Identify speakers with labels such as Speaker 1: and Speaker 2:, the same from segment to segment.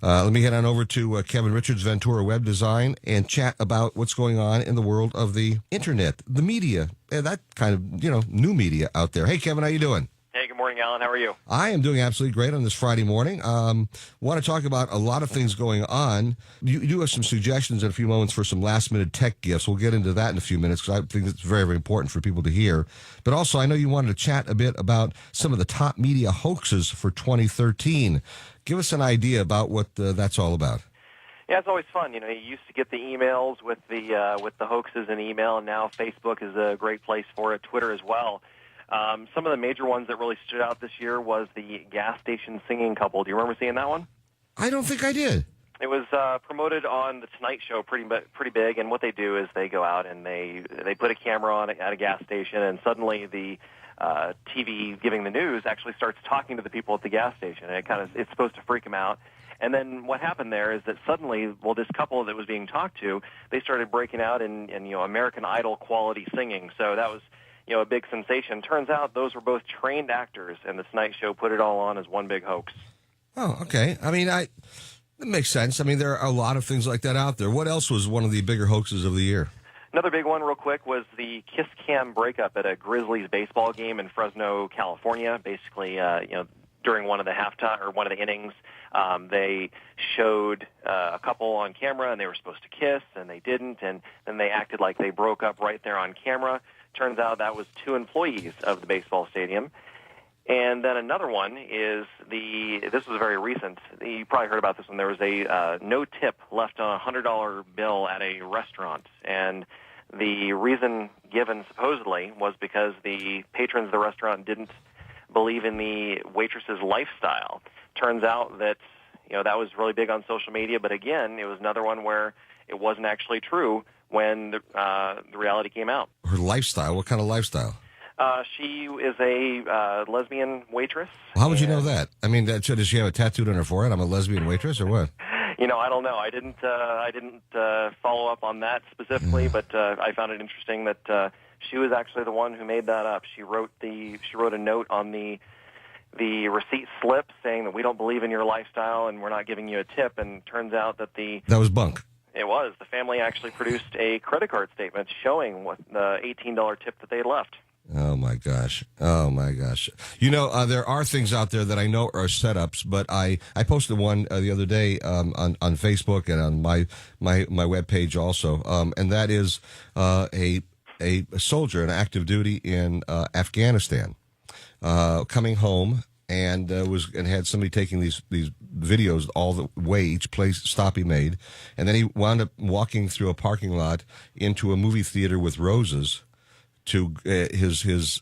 Speaker 1: Let me head on over to Kevin Richards, Ventura Web Design, and chat about what's going on in the world of the internet, the media, and that kind of, new media out there. Hey, Kevin, how you doing?
Speaker 2: Hey, good morning, Alan. How are you?
Speaker 1: I am doing absolutely great on this Friday morning. Want to talk about a lot of things going on. You do have some suggestions in a few moments for some last-minute tech gifts. We'll get into that in a few minutes because I think it's very, very important for people to hear. But also, I know you wanted to chat a bit about some of the top media hoaxes for 2013. Give us an idea about what that's all about.
Speaker 2: Yeah, it's always fun. You used to get the emails with the hoaxes in email, and now Facebook is a great place for it. Twitter as well. Some of the major ones that really stood out this year was the gas station singing couple. Do you remember seeing that one?
Speaker 1: I don't think I did.
Speaker 2: It was promoted on the Tonight Show, pretty big. And what they do is they go out and they put a camera on at a gas station, and suddenly the TV giving the news actually starts talking to the people at the gas station, and it's supposed to freak them out. And then what happened there is that suddenly, this couple that was being talked to, they started breaking out in American Idol quality singing. So that was a big sensation. Turns out those were both trained actors, and the Tonight Show put it all on as one big hoax.
Speaker 1: Oh, okay. I mean, that makes sense. I mean, there are a lot of things like that out there. What else was one of the bigger hoaxes of the year?
Speaker 2: Another big one, real quick, was the kiss cam breakup at a Grizzlies baseball game in Fresno, California. Basically, during one of the halftime or one of the innings, they showed a couple on camera, and they were supposed to kiss, and they didn't, and then they acted like they broke up right there on camera. Turns out that was two employees of the baseball stadium. And then another one is this was very recent. You probably heard about this one. There was a no tip left on a $100 bill at a restaurant. And the reason given supposedly was because the patrons of the restaurant didn't believe in the waitress's lifestyle. Turns out that, that was really big on social media. But again, it was another one where it wasn't actually true when the reality came out.
Speaker 1: Her lifestyle? What kind of lifestyle?
Speaker 2: She is a lesbian waitress.
Speaker 1: Well, how would you know that? I mean, does she have a tattooed on her forehead? I'm a lesbian waitress, or what?
Speaker 2: I don't know. I didn't follow up on that specifically, but I found it interesting that she was actually the one who made that up. She wrote a note on the receipt slip saying that we don't believe in your lifestyle and we're not giving you a tip. And turns out that that
Speaker 1: was bunk.
Speaker 2: It was. The family actually produced a credit card statement showing what the $18 tip that they had left.
Speaker 1: Oh, my gosh. Oh, my gosh. There are things out there that I know are setups, but I posted one the other day on Facebook and on my webpage also, and that is a soldier, an active duty in Afghanistan, coming home and had somebody taking these videos all the way, each stop he made, and then he wound up walking through a parking lot into a movie theater with roses. To his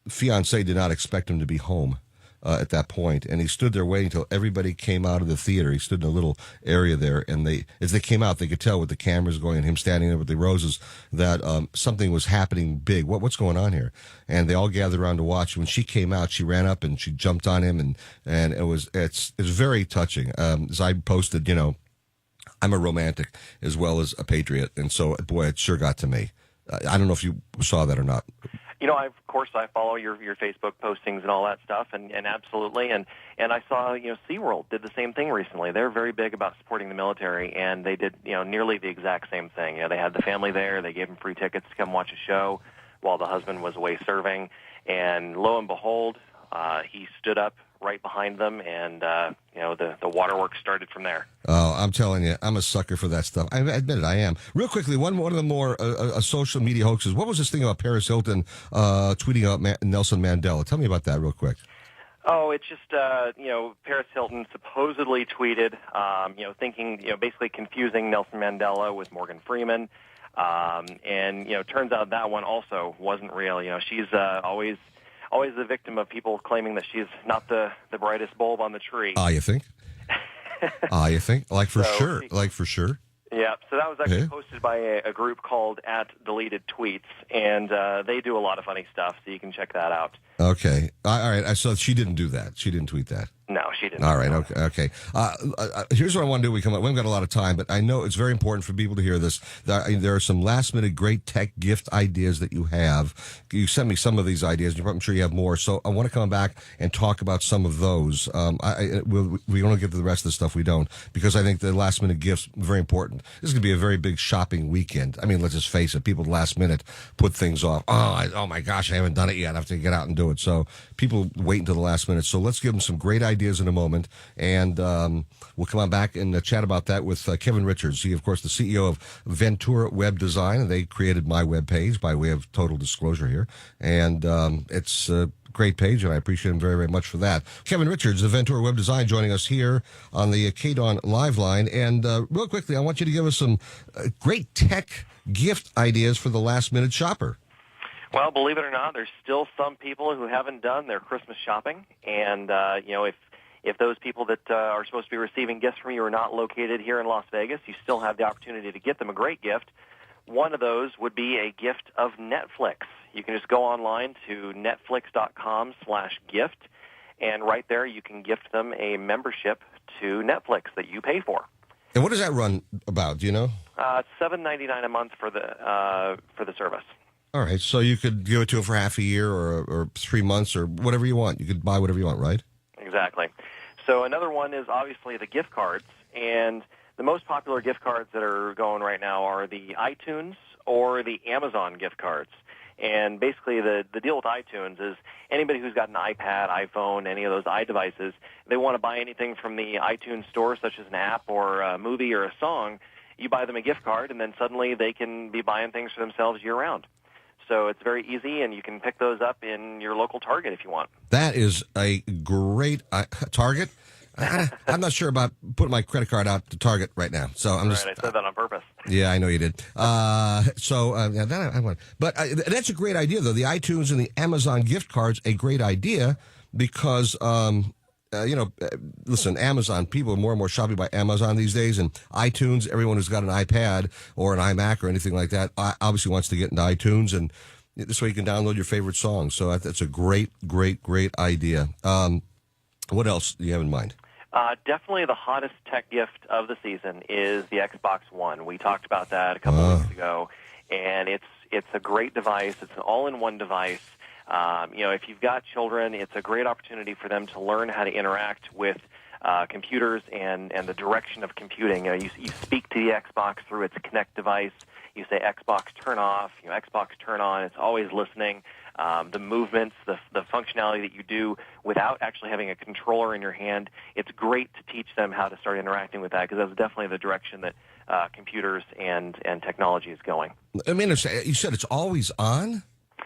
Speaker 1: fiancée did not expect him to be home at that point, and he stood there waiting until everybody came out of the theater. He stood in a little area there, and as they came out, they could tell with the cameras going and him standing there with the roses that something was happening big. What's going on here? And they all gathered around to watch. When she came out, she ran up and she jumped on him, and it's very touching. As I posted, I'm a romantic as well as a patriot, and so boy, it sure got to me. I don't know if you saw that or not.
Speaker 2: Of course, I follow your Facebook postings and all that stuff, and absolutely. And I saw, SeaWorld did the same thing recently. They're very big about supporting the military, and they did, nearly the exact same thing. They had the family there. They gave them free tickets to come watch a show while the husband was away serving. And lo and behold, he stood up right behind them, and the waterworks started from there.
Speaker 1: Oh, I'm telling you, I'm a sucker for that stuff. I admit it, I am. Real quickly, one of the more social media hoaxes. What was this thing about Paris Hilton tweeting out Nelson Mandela? Tell me about that real quick.
Speaker 2: Oh, it's just, Paris Hilton supposedly tweeted, thinking, basically confusing Nelson Mandela with Morgan Freeman. And turns out that one also wasn't real. She's always the victim of people claiming that she's not the brightest bulb on the tree.
Speaker 1: You think? You think? Like for sure.
Speaker 2: Yeah, so that was actually posted by a group called @DeletedTweets, and they do a lot of funny stuff, so you can check that out.
Speaker 1: Okay. All right. So she didn't do that. She didn't tweet that.
Speaker 2: No, she didn't.
Speaker 1: All right. Okay. Here's what I want to do. We haven't got a lot of time, but I know it's very important for people to hear this. There are some last minute great tech gift ideas that you have. You sent me some of these ideas. I'm sure you have more. So I want to come back and talk about some of those. We don't get to the rest of the stuff. We don't, because I think the last minute gifts very important. This is going to be a very big shopping weekend. I mean, let's just face it. People last minute put things off. Oh my gosh, I haven't done it yet. I have to get out and do it. So people wait until the last minute. So let's give them some great ideas in a moment, and we'll come on back and chat about that with Kevin Richards. He, of course, the CEO of Ventura Web Design, and they created my web page by way of total disclosure here, and it's a great page, and I appreciate him very, very much for that. Kevin Richards of Ventura Web Design joining us here on the KDON Live Line, and real quickly, I want you to give us some great tech gift ideas for the last-minute shopper.
Speaker 2: Well, believe it or not, there's still some people who haven't done their Christmas shopping, and if those people that are supposed to be receiving gifts from you are not located here in Las Vegas, you still have the opportunity to get them a great gift. One of those would be a gift of Netflix. You can just go online to netflix.com/gift, and right there you can gift them a membership to Netflix that you pay for.
Speaker 1: And what does that run about? Do you know?
Speaker 2: It's $7.99 a month for the service.
Speaker 1: All right, so you could give it to them for half a year or 3 months or whatever you want. You could buy whatever you want, right?
Speaker 2: Exactly. So another one is obviously the gift cards, and the most popular gift cards that are going right now are the iTunes or the Amazon gift cards. And basically the deal with iTunes is anybody who's got an iPad, iPhone, any of those iDevices, they want to buy anything from the iTunes store, such as an app or a movie or a song, you buy them a gift card, and then suddenly they can be buying things for themselves year-round. So it's very easy, and you can pick those up in your local Target if you want.
Speaker 1: That is a great Target. I'm not sure about putting my credit card out to Target right now. So I'm just.
Speaker 2: Right, I said that on purpose.
Speaker 1: Yeah, I know you did. That I want. But that's a great idea, though. The iTunes and the Amazon gift cards, a great idea because. Listen, Amazon, people are more and more shopping by Amazon these days, and iTunes, everyone who's got an iPad or an iMac or anything like that obviously wants to get into iTunes, and this way you can download your favorite songs. So that's a great, great, great idea. What else do you have in mind?
Speaker 2: Definitely the hottest tech gift of the season is the Xbox One. We talked about that a couple of weeks ago, and it's a great device. It's an all-in-one device. If you've got children, it's a great opportunity for them to learn how to interact with computers and the direction of computing. You speak to the Xbox through its Kinect device. You say Xbox turn off, Xbox turn on. It's always listening. The movements, the functionality that you do without actually having a controller in your hand, it's great to teach them how to start interacting with that, because that's definitely the direction that computers and technology is going.
Speaker 1: I mean, you said it's always on?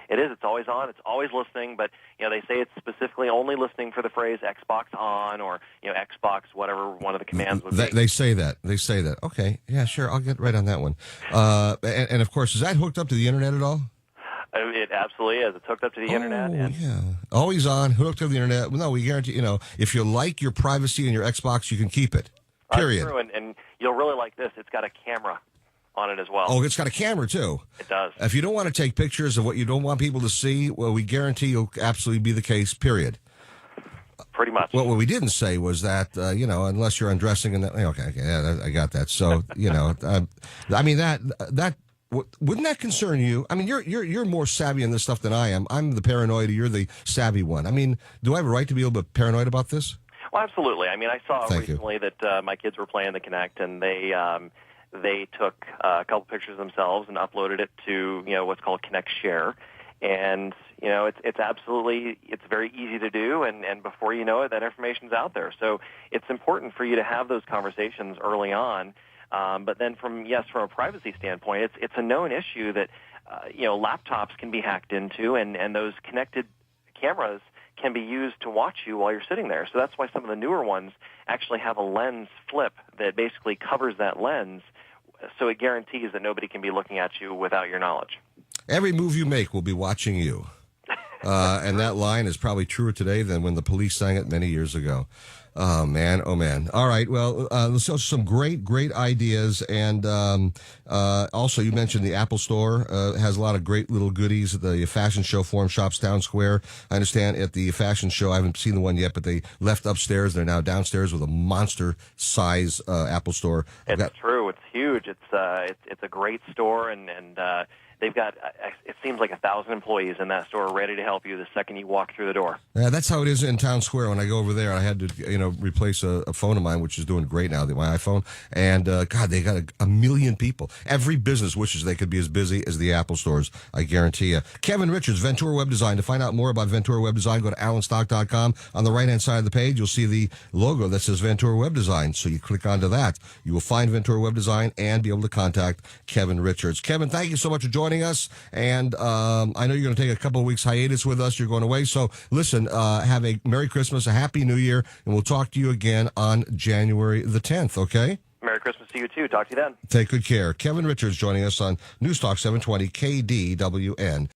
Speaker 2: It is. It's always on. It's always listening. But they say it's specifically only listening for the phrase Xbox on or Xbox whatever one of the commands would be.
Speaker 1: They say that. They say that. Okay. Yeah. Sure. I'll get right on that one. And of course, is that hooked up to the internet at all?
Speaker 2: It absolutely is. It's hooked up to the internet.
Speaker 1: And yeah. Always on. Hooked to the internet. No, we guarantee. If you like your privacy in your Xbox, you can keep it. Period.
Speaker 2: That's true. And you'll really like this. It's got a camera on it as well.
Speaker 1: Oh, it's got a camera too.
Speaker 2: It does.
Speaker 1: If you don't want to take pictures of what you don't want people to see, well, we guarantee you'll absolutely be the case. Period.
Speaker 2: Pretty much.
Speaker 1: Well, what we didn't say was that unless you're undressing and that. Okay, yeah, I got that. So I mean that wouldn't that concern you? I mean, you're more savvy in this stuff than I am. I'm the paranoid. You're the savvy one. I mean, do I have a right to be able to be paranoid about this?
Speaker 2: Well, absolutely. I mean, I saw recently that my kids were playing the Kinect, and they took a couple pictures themselves and uploaded it to what's called Kinect Share, and it's very easy to do, and before you know it, that information's out there. So it's important for you to have those conversations early on. But then from a privacy standpoint, it's a known issue that laptops can be hacked into, and those connected cameras can be used to watch you while you're sitting there. So that's why some of the newer ones actually have a lens flip that basically covers that lens, so it guarantees that nobody can be looking at you without your knowledge.
Speaker 1: Every move you make will be watching you. And that line is probably truer today than when the Police sang it many years ago. Oh man, oh man. All right, well, so some great ideas, and also you mentioned the Apple Store has a lot of great little goodies. The fashion show Forum Shops Town Square. I understand at the fashion show, I haven't seen the one yet, but they left upstairs. They're now downstairs with a monster size Apple Store.
Speaker 2: It's true. It's huge. It's a great store, and they've got, it seems like 1,000 employees in that store ready to help you the second you walk through the door.
Speaker 1: Yeah, that's how it is in Town Square. When I go over there, I had to, replace a phone of mine, which is doing great now, my iPhone. And, God, they got a million people. Every business wishes they could be as busy as the Apple stores, I guarantee you. Kevin Richards, Ventura Web Design. To find out more about Ventura Web Design, go to allenstock.com. On the right-hand side of the page, you'll see the logo that says Ventura Web Design. So you click onto that. You will find Ventura Web Design and be able to contact Kevin Richards. Kevin, thank you so much for joining us. And I know you're going to take a couple of weeks hiatus with us. You're going away. So listen, have a Merry Christmas, a Happy New Year, and we'll talk to you again on January the 10th, okay?
Speaker 2: Merry Christmas to you, too. Talk to you then.
Speaker 1: Take good care. Kevin Richards joining us on News Talk 720 KDWN.